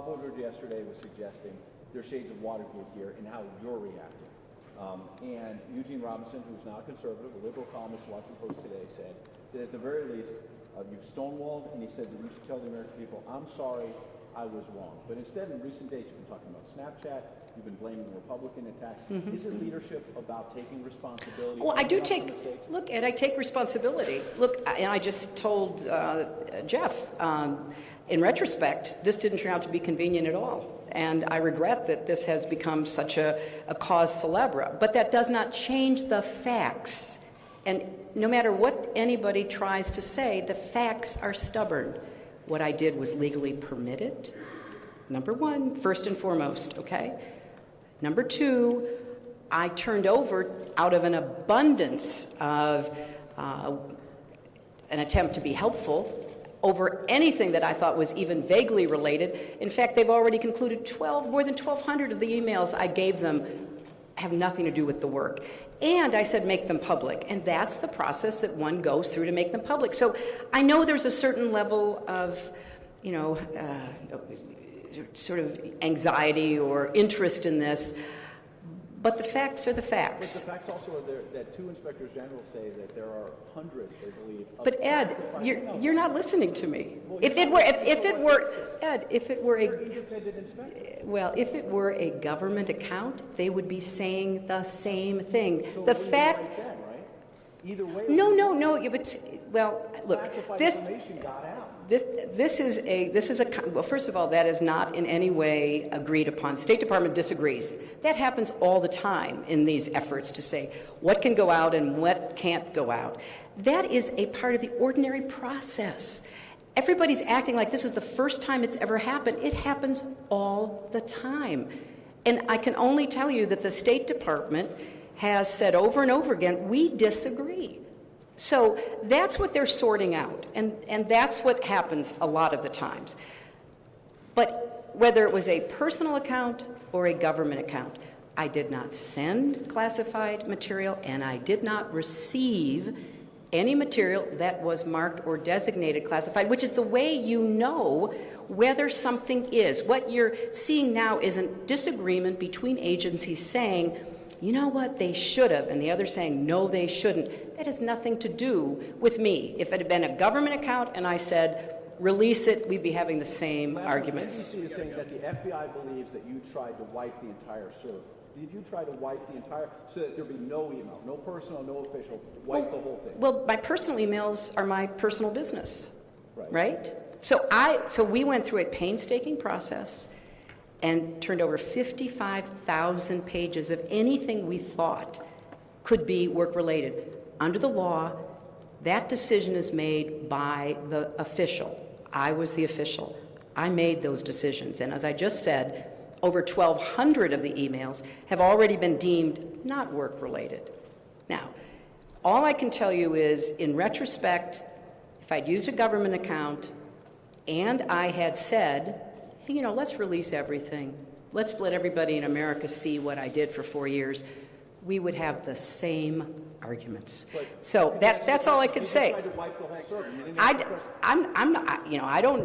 Bob Woodward yesterday was suggesting there's shades of Watergate here in how you're reacting. And Eugene Robinson, who's not a conservative, a liberal columnist, Washington Post today, said that at the very least, you've stonewalled, and he said that you should tell the American people, I'm sorry, I was wrong. But instead, in recent days, you've been talking about Snapchat, you've been blaming the Republican attacks. Is it leadership about taking responsibility? Well, I do take, look, Ed, I take responsibility. Look, and I just told Jeff, in retrospect, this didn't turn out to be convenient at all. And I regret that this has become such a cause célèbre. But that does not change the facts. And no matter what anybody tries to say, the facts are stubborn. What I did was legally permitted, number one, first and foremost, okay? Number two, I turned over out of an abundance of an attempt to be helpful over anything that I thought was even vaguely related. In fact, they've already concluded more than 1,200 of the emails I gave them have nothing to do with the work. And I said make them public. And that's the process that one goes through to make them public. So I know there's a certain level of, sort of anxiety or interest in this, but the facts are the facts. But the facts also are there that two inspectors general say that there are hundreds, they believe. But Ed, you're not listening to me. Well, if it were a government account, they would be saying the same thing. So the fact. Right then, right? Either way. No. But well, look, this. Information got out. This is well, first of all, that is not in any way agreed upon. State Department disagrees. That happens all the time in these efforts to say what can go out and what can't go out. That is a part of the ordinary process. Everybody's acting like this is the first time it's ever happened. It happens all the time. And I can only tell you that the State Department has said over and over again, we disagree. So that's what they're sorting out, and that's what happens a lot of the times. But whether it was a personal account or a government account, I did not send classified material, and I did not receive any material that was marked or designated classified, which is the way you know whether something is. What you're seeing now is a disagreement between agencies saying, you know what, they should have, and the other saying, no, they shouldn't. That has nothing to do with me. If it had been a government account and I said, release it, we'd be having the same arguments. The NBC is saying that the FBI believes that you tried to wipe the entire server. Did you try to wipe the entire, so that there'd be no email, no personal, no official, wipe the whole thing? Well, my personal emails are my personal business, right? So we went through a painstaking process and turned over 55,000 pages of anything we thought could be work-related. Under the law, that decision is made by the official. I was the official. I made those decisions. And as I just said, over 1,200 of the emails have already been deemed not work-related. Now, all I can tell you is, in retrospect, if I'd used a government account and I had said, you know, let's release everything. Let's let everybody in America see what I did for 4 years. We would have the same arguments. So that's all I could say. I'm not,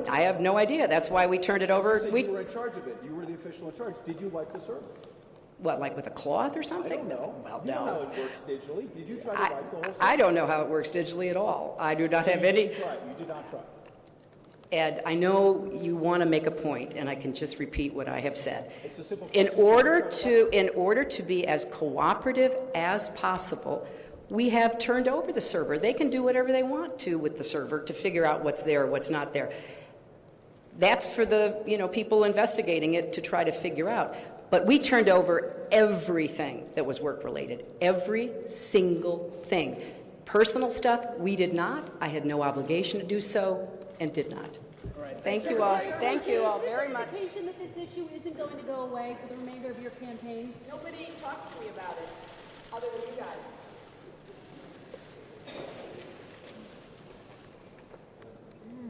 I have no idea. That's why we turned it over. You were in charge of it. You were the official in charge. Did you wipe the server? What, like with a cloth or something? I don't know. Well, you know how it works digitally. Did you try to wipe the whole server? I don't know how it works digitally at all. I do not have any. You did not try. Ed, I know you want to make a point, and I can just repeat what I have said. It's a simple in order to be as cooperative as possible, we have turned over the server. They can do whatever they want to with the server to figure out what's there or what's not there. That's for the people investigating it to try to figure out. But we turned over everything that was work-related, every single thing. Personal stuff, we did not. I had no obligation to do so, and did not. All right. Thank you all. Thank you all very much. Is this an indication that this issue isn't going to go away for the remainder of your campaign? Nobody talked to me about it, other than you guys.